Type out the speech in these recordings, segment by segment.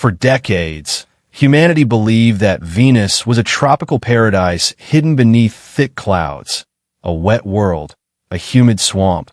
For decades, humanity believed that Venus was a tropical paradise hidden beneath thick clouds, a wet world, a humid swamp,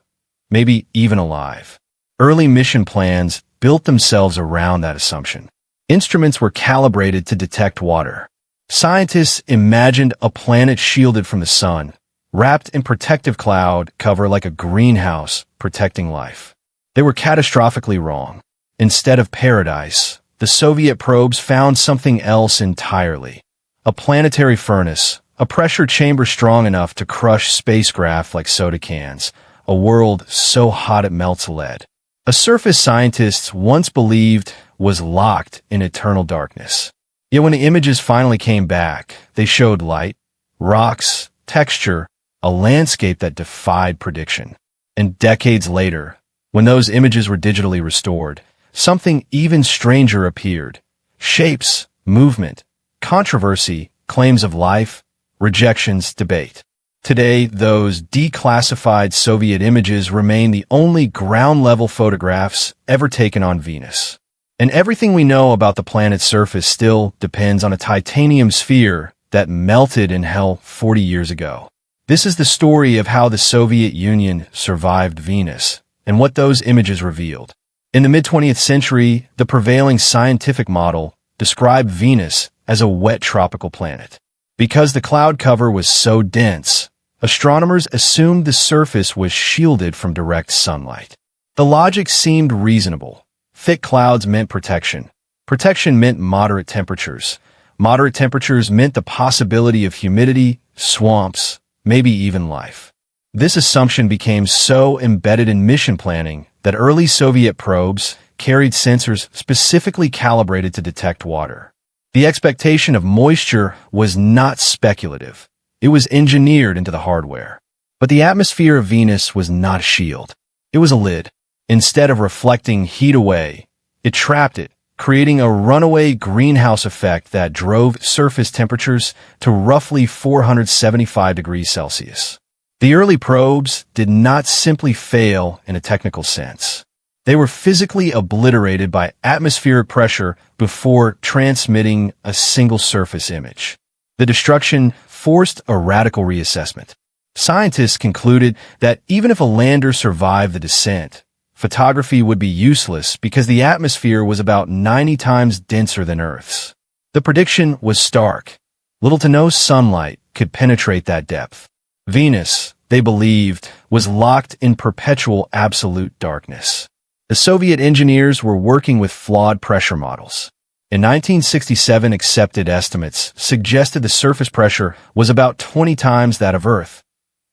maybe even alive. Early mission plans built themselves around that assumption. Instruments were calibrated to detect water. Scientists imagined a planet shielded from the sun, wrapped in protective cloud cover like a greenhouse protecting life. They were catastrophically wrong. Instead of paradise, the Soviet probes found something else entirely. A planetary furnace, a pressure chamber strong enough to crush spacecraft like soda cans, a world so hot it melts lead. A surface scientists once believed was locked in eternal darkness. Yet when the images finally came back, they showed light, rocks, texture, a landscape that defied prediction. And decades later, when those images were digitally restored, something even stranger appeared. Shapes, movement, controversy, claims of life, rejections, debate. Today, those declassified Soviet images remain the only ground-level photographs ever taken on Venus. And everything we know about the planet's surface still depends on a titanium sphere that melted in hell 40 years ago. This is the story of how the Soviet Union survived Venus and what those images revealed. In the mid-20th century, the prevailing scientific model described Venus as a wet tropical planet. Because the cloud cover was so dense, astronomers assumed the surface was shielded from direct sunlight. The logic seemed reasonable. Thick clouds meant protection. Protection meant moderate temperatures. Moderate temperatures meant the possibility of humidity, swamps, maybe even life. This assumption became so embedded in mission planning that early Soviet probes carried sensors specifically calibrated to detect water. The expectation of moisture was not speculative. It was engineered into the hardware. But the atmosphere of Venus was not a shield. It was a lid. Instead of reflecting heat away, it trapped it, creating a runaway greenhouse effect that drove surface temperatures to roughly 475 degrees Celsius. The early probes did not simply fail in a technical sense. They were physically obliterated by atmospheric pressure before transmitting a single surface image. The destruction forced a radical reassessment. Scientists concluded that even if a lander survived the descent, photography would be useless because the atmosphere was about 90 times denser than Earth's. The prediction was stark. Little to no sunlight could penetrate that depth. Venus, they believed, was locked in perpetual absolute darkness. The Soviet engineers were working with flawed pressure models. In 1967, accepted estimates suggested the surface pressure was about 20 times that of Earth.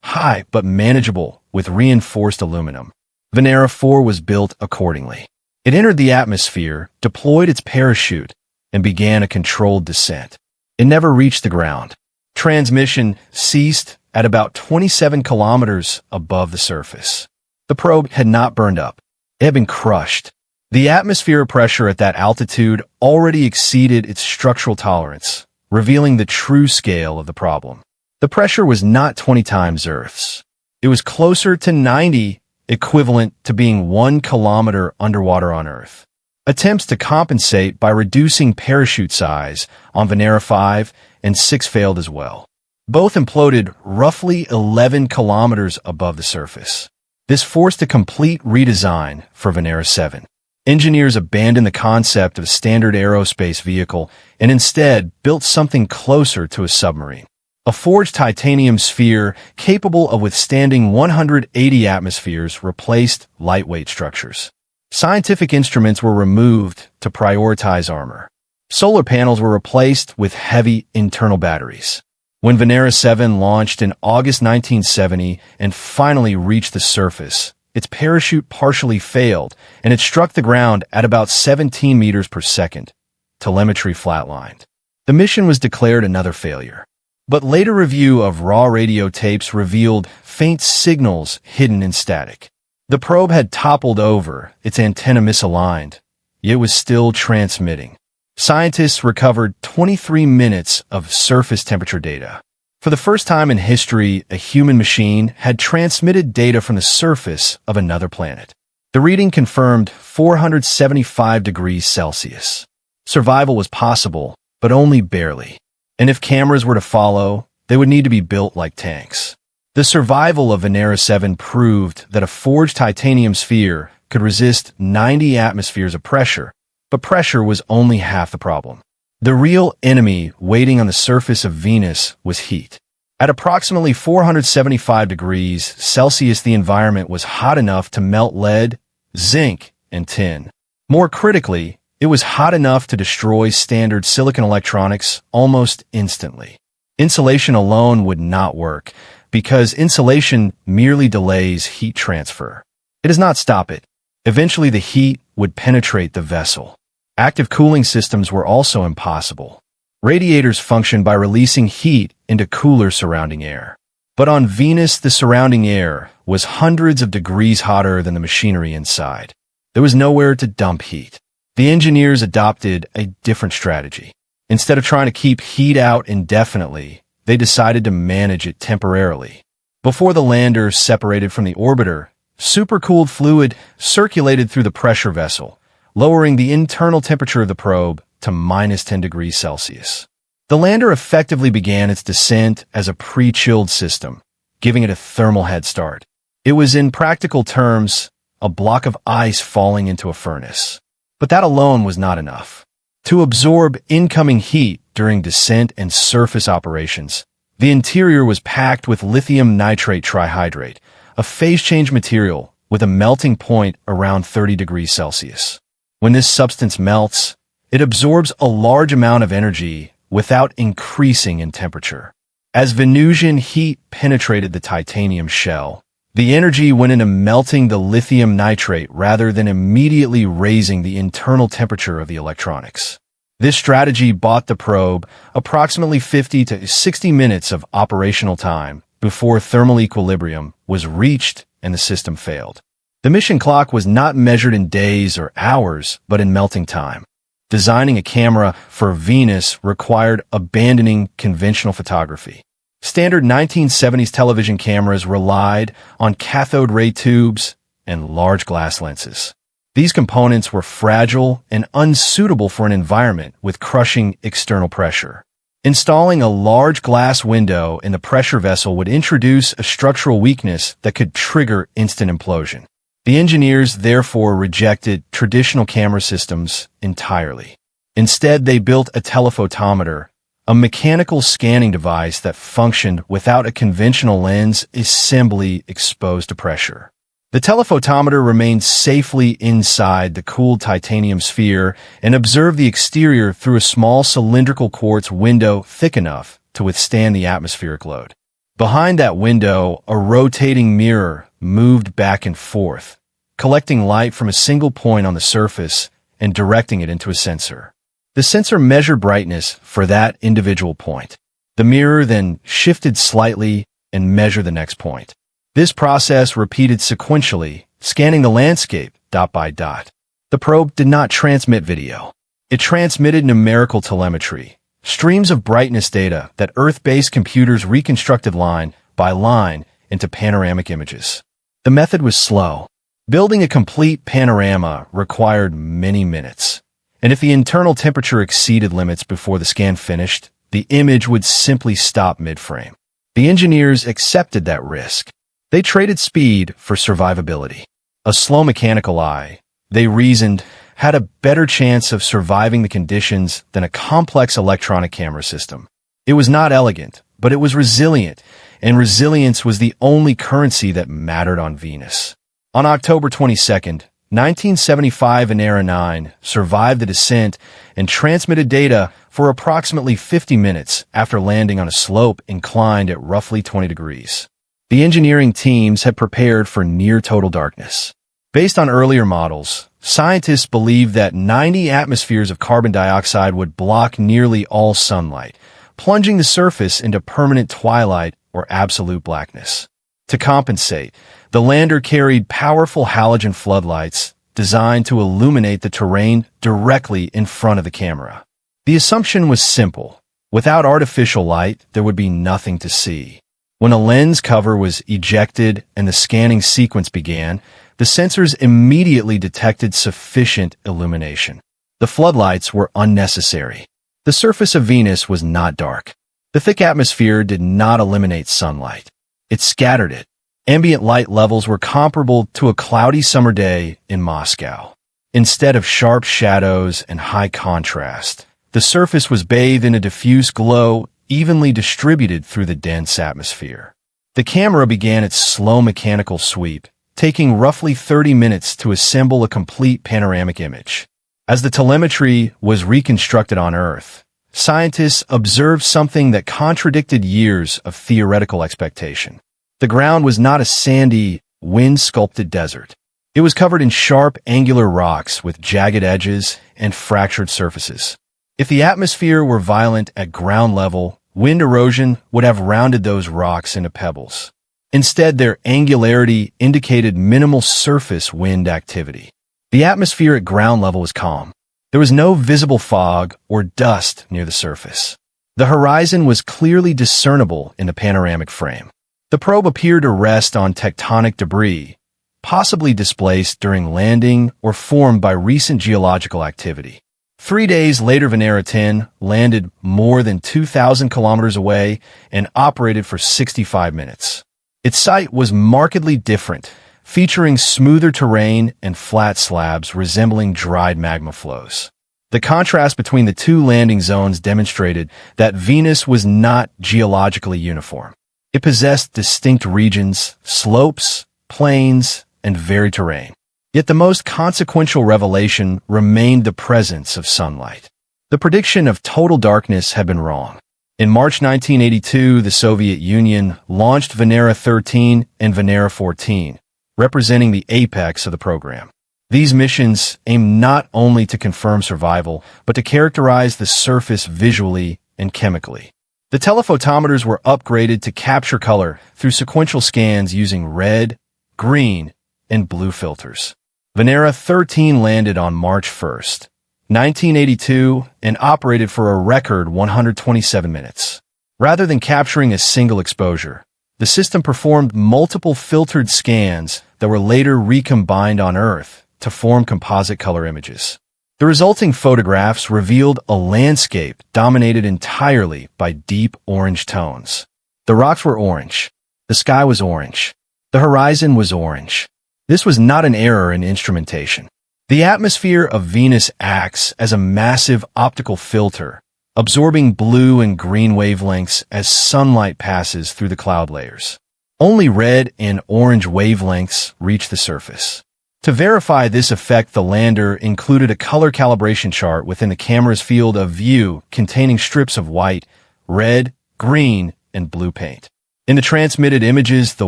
High, but manageable, with reinforced aluminum. Venera 4 was built accordingly. It entered the atmosphere, deployed its parachute, and began a controlled descent. It never reached the ground. Transmission ceased at about 27 kilometers above the surface. The probe had not burned up. It had been crushed. The atmospheric pressure at that altitude already exceeded its structural tolerance, revealing the true scale of the problem. The pressure was not 20 times Earth's. It was closer to 90, equivalent to being 1 kilometer underwater on Earth. Attempts to compensate by reducing parachute size on Venera 5 and 6 failed as well. Both imploded roughly 11 kilometers above the surface. This forced a complete redesign for Venera 7. Engineers abandoned the concept of a standard aerospace vehicle and instead built something closer to a submarine. A forged titanium sphere capable of withstanding 180 atmospheres replaced lightweight structures. Scientific instruments were removed to prioritize armor. Solar panels were replaced with heavy internal batteries. When Venera 7 launched in August 1970 and finally reached the surface, its parachute partially failed and it struck the ground at about 17 meters per second. Telemetry flatlined. The mission was declared another failure. But later review of raw radio tapes revealed faint signals hidden in static. The probe had toppled over, its antenna misaligned, yet was still transmitting. Scientists recovered 23 minutes of surface temperature data. For the first time in history, a human machine had transmitted data from the surface of another planet. The reading confirmed 475 degrees Celsius. Survival was possible, but only barely. And if cameras were to follow, they would need to be built like tanks. The survival of Venera 7 proved that a forged titanium sphere could resist 90 atmospheres of pressure, but pressure was only half the problem. The real enemy waiting on the surface of Venus was heat. At approximately 475 degrees Celsius, the environment was hot enough to melt lead, zinc, and tin. More critically, it was hot enough to destroy standard silicon electronics almost instantly. Insulation alone would not work, because insulation merely delays heat transfer. It does not stop it. Eventually, the heat would penetrate the vessel. Active cooling systems were also impossible. Radiators functioned by releasing heat into cooler surrounding air. But on Venus, the surrounding air was hundreds of degrees hotter than the machinery inside. There was nowhere to dump heat. The engineers adopted a different strategy. Instead of trying to keep heat out indefinitely, they decided to manage it temporarily. Before the lander separated from the orbiter, supercooled fluid circulated through the pressure vessel, lowering the internal temperature of the probe to minus 10 degrees Celsius. The lander effectively began its descent as a pre-chilled system, giving it a thermal head start. It was, in practical terms, a block of ice falling into a furnace. But that alone was not enough. To absorb incoming heat during descent and surface operations, the interior was packed with lithium nitrate trihydrate, a phase-change material with a melting point around 30 degrees Celsius. When this substance melts, it absorbs a large amount of energy without increasing in temperature. As Venusian heat penetrated the titanium shell, the energy went into melting the lithium nitrate rather than immediately raising the internal temperature of the electronics. This strategy bought the probe approximately 50 to 60 minutes of operational time before thermal equilibrium was reached and the system failed. The mission clock was not measured in days or hours, but in melting time. Designing a camera for Venus required abandoning conventional photography. Standard 1970s television cameras relied on cathode ray tubes and large glass lenses. These components were fragile and unsuitable for an environment with crushing external pressure. Installing a large glass window in the pressure vessel would introduce a structural weakness that could trigger instant implosion. The engineers therefore rejected traditional camera systems entirely. Instead, they built a telephotometer, a mechanical scanning device that functioned without a conventional lens assembly exposed to pressure. The telephotometer remained safely inside the cooled titanium sphere and observed the exterior through a small cylindrical quartz window thick enough to withstand the atmospheric load. Behind that window, a rotating mirror moved back and forth, collecting light from a single point on the surface and directing it into a sensor. The sensor measured brightness for that individual point. The mirror then shifted slightly and measured the next point. This process repeated sequentially, scanning the landscape dot by dot. The probe did not transmit video. It transmitted numerical telemetry, streams of brightness data that Earth-based computers reconstructed line by line into panoramic images. The method was slow. Building a complete panorama required many minutes. And if the internal temperature exceeded limits before the scan finished, the image would simply stop mid-frame. The engineers accepted that risk. They traded speed for survivability. A slow mechanical eye, they reasoned, had a better chance of surviving the conditions than a complex electronic camera system. It was not elegant, but it was resilient, and resilience was the only currency that mattered on Venus. On October 22nd, 1975, Venera 9 survived the descent and transmitted data for approximately 50 minutes after landing on a slope inclined at roughly 20 degrees. The engineering teams had prepared for near-total darkness. Based on earlier models, scientists believed that 90 atmospheres of carbon dioxide would block nearly all sunlight, plunging the surface into permanent twilight or absolute blackness. To compensate, the lander carried powerful halogen floodlights designed to illuminate the terrain directly in front of the camera. The assumption was simple. Without artificial light, there would be nothing to see. When a lens cover was ejected and the scanning sequence began, the sensors immediately detected sufficient illumination. The floodlights were unnecessary. The surface of Venus was not dark. The thick atmosphere did not eliminate sunlight. It scattered it. Ambient light levels were comparable to a cloudy summer day in Moscow. Instead of sharp shadows and high contrast, the surface was bathed in a diffuse glow evenly distributed through the dense atmosphere. The camera began its slow mechanical sweep, taking roughly 30 minutes to assemble a complete panoramic image. As the telemetry was reconstructed on Earth, scientists observed something that contradicted years of theoretical expectation. The ground was not a sandy, wind-sculpted desert. It was covered in sharp, angular rocks with jagged edges and fractured surfaces. If the atmosphere were violent at ground level, wind erosion would have rounded those rocks into pebbles. Instead, their angularity indicated minimal surface wind activity. The atmosphere at ground level was calm. There was no visible fog or dust near the surface. The horizon was clearly discernible in the panoramic frame. The probe appeared to rest on tectonic debris, possibly displaced during landing or formed by recent geological activity. 3 days later, Venera 10 landed more than 2,000 kilometers away and operated for 65 minutes. Its site was markedly different, featuring smoother terrain and flat slabs resembling dried magma flows. The contrast between the two landing zones demonstrated that Venus was not geologically uniform. It possessed distinct regions, slopes, plains, and varied terrain. Yet the most consequential revelation remained the presence of sunlight. The prediction of total darkness had been wrong. In March 1982, the Soviet Union launched Venera 13 and Venera 14, representing the apex of the program. These missions aimed not only to confirm survival, but to characterize the surface visually and chemically. The telephotometers were upgraded to capture color through sequential scans using red, green, and blue filters. Venera 13 landed on March 1st, 1982, and operated for a record 127 minutes. Rather than capturing a single exposure, the system performed multiple filtered scans that were later recombined on Earth to form composite color images. The resulting photographs revealed a landscape dominated entirely by deep orange tones. The rocks were orange. The sky was orange. The horizon was orange. This was not an error in instrumentation. The atmosphere of Venus acts as a massive optical filter, absorbing blue and green wavelengths as sunlight passes through the cloud layers. Only red and orange wavelengths reach the surface. To verify this effect, the lander included a color calibration chart within the camera's field of view containing strips of white, red, green, and blue paint. In the transmitted images, the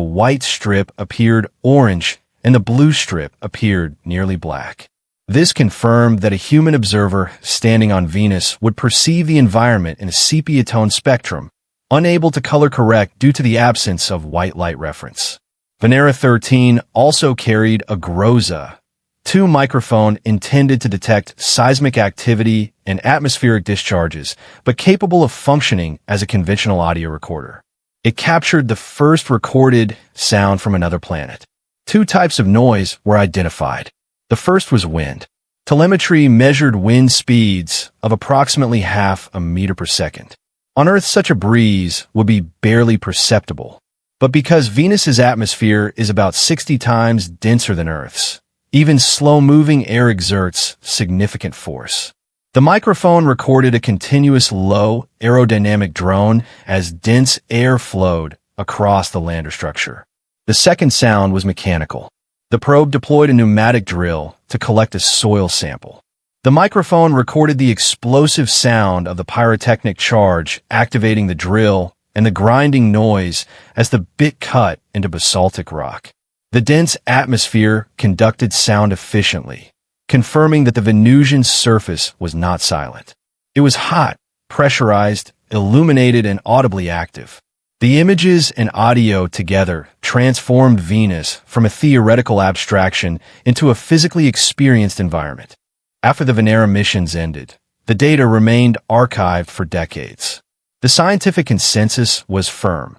white strip appeared orange and the blue strip appeared nearly black. This confirmed that a human observer standing on Venus would perceive the environment in a sepia-tone spectrum, unable to color correct due to the absence of white light reference. Venera 13 also carried a GROZA, 2 microphone intended to detect seismic activity and atmospheric discharges, but capable of functioning as a conventional audio recorder. It captured the first recorded sound from another planet. 2 types of noise were identified. The first was wind. Telemetry measured wind speeds of approximately half a meter per second. On Earth, such a breeze would be barely perceptible. But because Venus's atmosphere is about 60 times denser than Earth's, even slow-moving air exerts significant force. The microphone recorded a continuous low aerodynamic drone as dense air flowed across the lander structure. The second sound was mechanical. The probe deployed a pneumatic drill to collect a soil sample. The microphone recorded the explosive sound of the pyrotechnic charge activating the drill and the grinding noise as the bit cut into basaltic rock. The dense atmosphere conducted sound efficiently, confirming that the Venusian surface was not silent. It was hot, pressurized, illuminated, and audibly active. The images and audio together transformed Venus from a theoretical abstraction into a physically experienced environment. After the Venera missions ended, the data remained archived for decades. The scientific consensus was firm.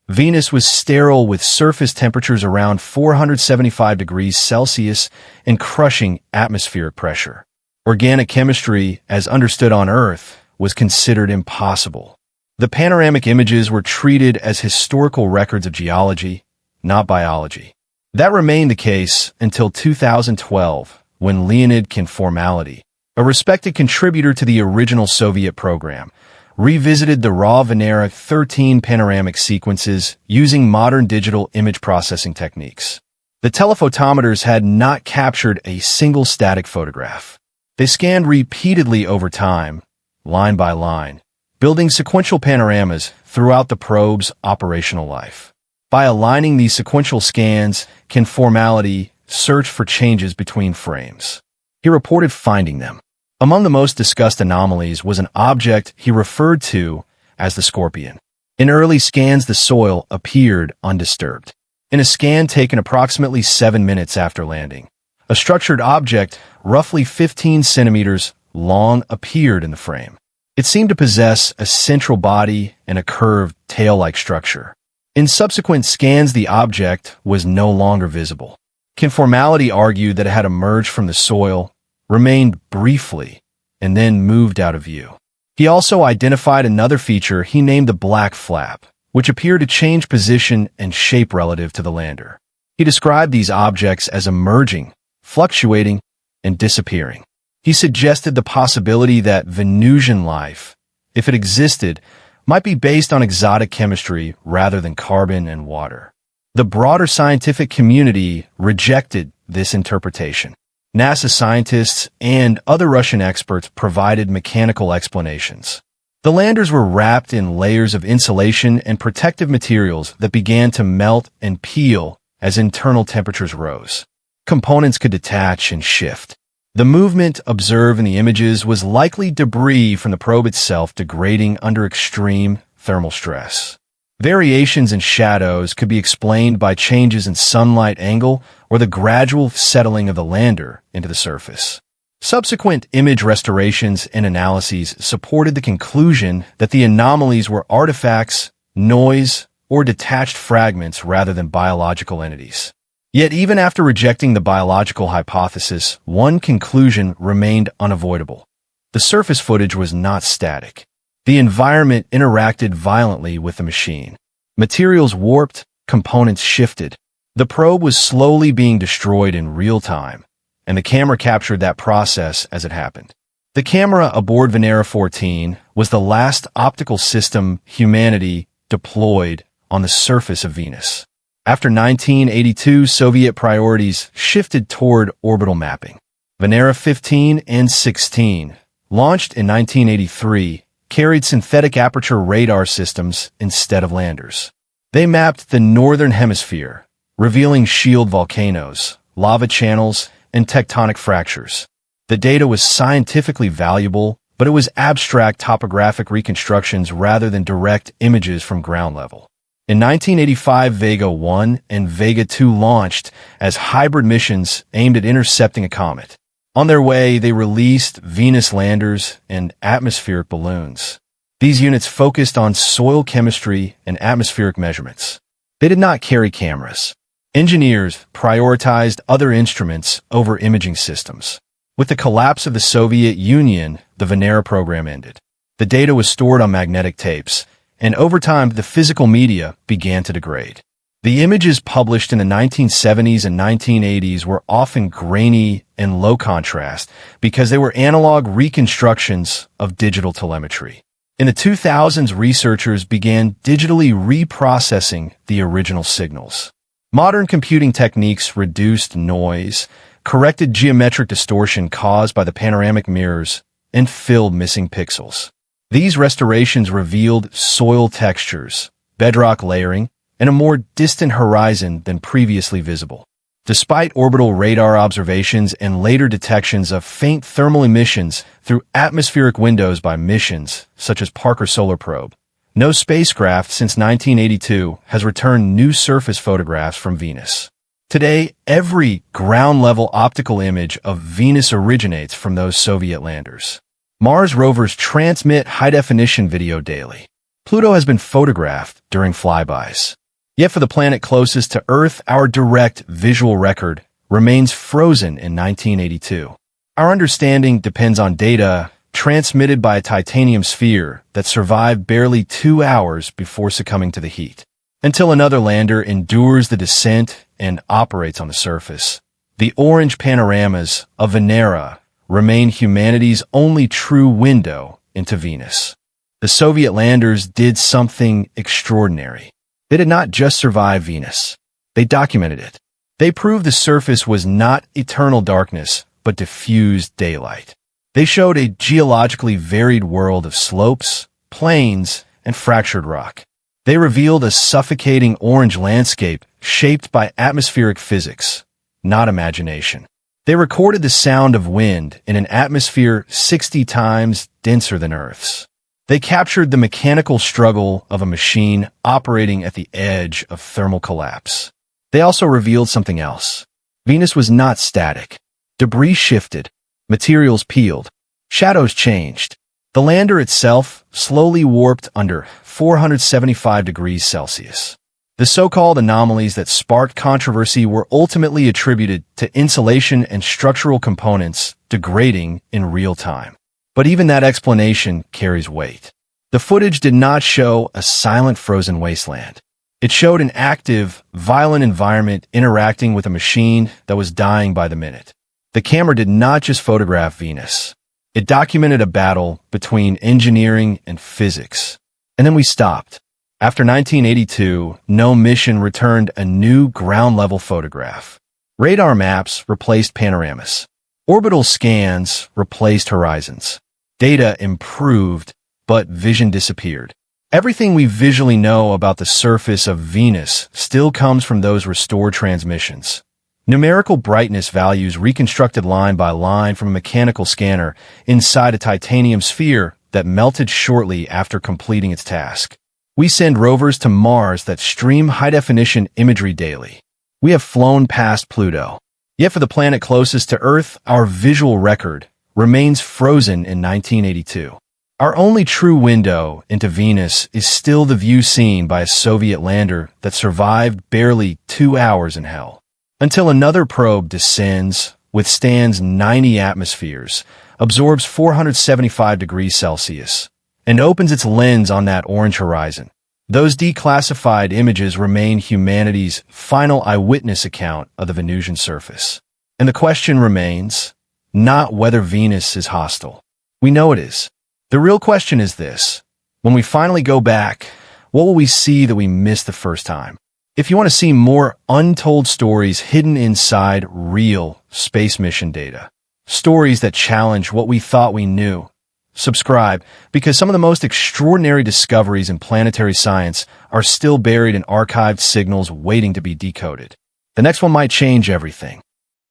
Venus was sterile with surface temperatures around 475 degrees Celsius and crushing atmospheric pressure. Organic chemistry, as understood on Earth, was considered impossible. The panoramic images were treated as historical records of geology, not biology. That remained the case until 2012, when Leonid Conformality, a respected contributor to the original Soviet program, revisited the raw Venera 13 panoramic sequences using modern digital image processing techniques. The telephotometers had not captured a single static photograph. They scanned repeatedly over time, line by line, building sequential panoramas throughout the probe's operational life. By aligning these sequential scans, Conformality searched for changes between frames. He reported finding them. Among the most discussed anomalies was an object he referred to as the scorpion. In early scans, the soil appeared undisturbed. In a scan taken approximately 7 minutes after landing, a structured object, roughly 15 centimeters long, appeared in the frame. It seemed to possess a central body and a curved, tail-like structure. In subsequent scans, the object was no longer visible. Conformality argued that it had emerged from the soil, remained briefly, and then moved out of view. He also identified another feature he named the black flap, which appeared to change position and shape relative to the lander. He described these objects as emerging, fluctuating, and disappearing. He suggested the possibility that Venusian life, if it existed, might be based on exotic chemistry rather than carbon and water. The broader scientific community rejected this interpretation. NASA scientists and other Russian experts provided mechanical explanations. The landers were wrapped in layers of insulation and protective materials that began to melt and peel as internal temperatures rose. Components could detach and shift. The movement observed in the images was likely debris from the probe itself degrading under extreme thermal stress. Variations in shadows could be explained by changes in sunlight angle or the gradual settling of the lander into the surface. Subsequent image restorations and analyses supported the conclusion that the anomalies were artifacts, noise, or detached fragments rather than biological entities. Yet even after rejecting the biological hypothesis, one conclusion remained unavoidable. The surface footage was not static. The environment interacted violently with the machine. Materials warped, components shifted. The probe was slowly being destroyed in real time, and the camera captured that process as it happened. The camera aboard Venera 14 was the last optical system humanity deployed on the surface of Venus. After 1982, Soviet priorities shifted toward orbital mapping. Venera 15 and 16, launched in 1983, carried synthetic aperture radar systems instead of landers. They mapped the northern hemisphere, revealing shield volcanoes, lava channels, and tectonic fractures. The data was scientifically valuable, but it was abstract topographic reconstructions rather than direct images from ground level. In 1985, Vega 1 and Vega 2 launched as hybrid missions aimed at intercepting a comet. On their way, they released Venus landers and atmospheric balloons. These units focused on soil chemistry and atmospheric measurements. They did not carry cameras. Engineers prioritized other instruments over imaging systems. With the collapse of the Soviet Union, the Venera program ended. The data was stored on magnetic tapes, and over time, the physical media began to degrade. The images published in the 1970s and 1980s were often grainy and low contrast because they were analog reconstructions of digital telemetry. In the 2000s, researchers began digitally reprocessing the original signals. Modern computing techniques reduced noise, corrected geometric distortion caused by the panoramic mirrors, and filled missing pixels. These restorations revealed soil textures, bedrock layering, and a more distant horizon than previously visible. Despite orbital radar observations and later detections of faint thermal emissions through atmospheric windows by missions such as Parker Solar Probe, no spacecraft since 1982 has returned new surface photographs from Venus. Today, every ground-level optical image of Venus originates from those Soviet landers. Mars rovers transmit high-definition video daily. Pluto has been photographed during flybys. Yet for the planet closest to Earth, our direct visual record remains frozen in 1982. Our understanding depends on data transmitted by a titanium sphere that survived barely 2 hours before succumbing to the heat. Until another lander endures the descent and operates on the surface, the orange panoramas of Venera remain humanity's only true window into Venus. The Soviet landers did something extraordinary. They did not just survive Venus. They documented it. They proved the surface was not eternal darkness, but diffused daylight. They showed a geologically varied world of slopes, plains, and fractured rock. They revealed a suffocating orange landscape shaped by atmospheric physics, not imagination. They recorded the sound of wind in an atmosphere 60 times denser than Earth's. They captured the mechanical struggle of a machine operating at the edge of thermal collapse. They also revealed something else. Venus was not static. Debris shifted, materials peeled, shadows changed. The lander itself slowly warped under 475 degrees Celsius. The so-called anomalies that sparked controversy were ultimately attributed to insulation and structural components degrading in real time. But even that explanation carries weight. The footage did not show a silent frozen wasteland. It showed an active, violent environment interacting with a machine that was dying by the minute. The camera did not just photograph Venus. It documented a battle between engineering and physics. And then we stopped. After 1982, no mission returned a new ground-level photograph. Radar maps replaced panoramas. Orbital scans replaced horizons. Data improved, but vision disappeared. Everything we visually know about the surface of Venus still comes from those restored transmissions. Numerical brightness values reconstructed line by line from a mechanical scanner inside a titanium sphere that melted shortly after completing its task. We send rovers to Mars that stream high-definition imagery daily. We have flown past Pluto. Yet for the planet closest to Earth, our visual record remains frozen in 1982. Our only true window into Venus is still the view seen by a Soviet lander that survived barely 2 hours in hell. Until another probe descends, withstands 90 atmospheres, absorbs 475 degrees Celsius, and opens its lens on that orange horizon. Those declassified images remain humanity's final eyewitness account of the Venusian surface. And the question remains, not whether Venus is hostile. We know it is. The real question is this: when we finally go back, what will we see that we missed the first time? If you want to see more untold stories hidden inside real space mission data, stories that challenge what we thought we knew, subscribe, because some of the most extraordinary discoveries in planetary science are still buried in archived signals waiting to be decoded. The next one might change everything.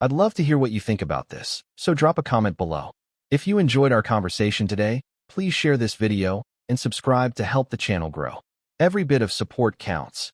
I'd love to hear what you think about this, so drop a comment below. If you enjoyed our conversation today, please share this video and subscribe to help the channel grow. Every bit of support counts.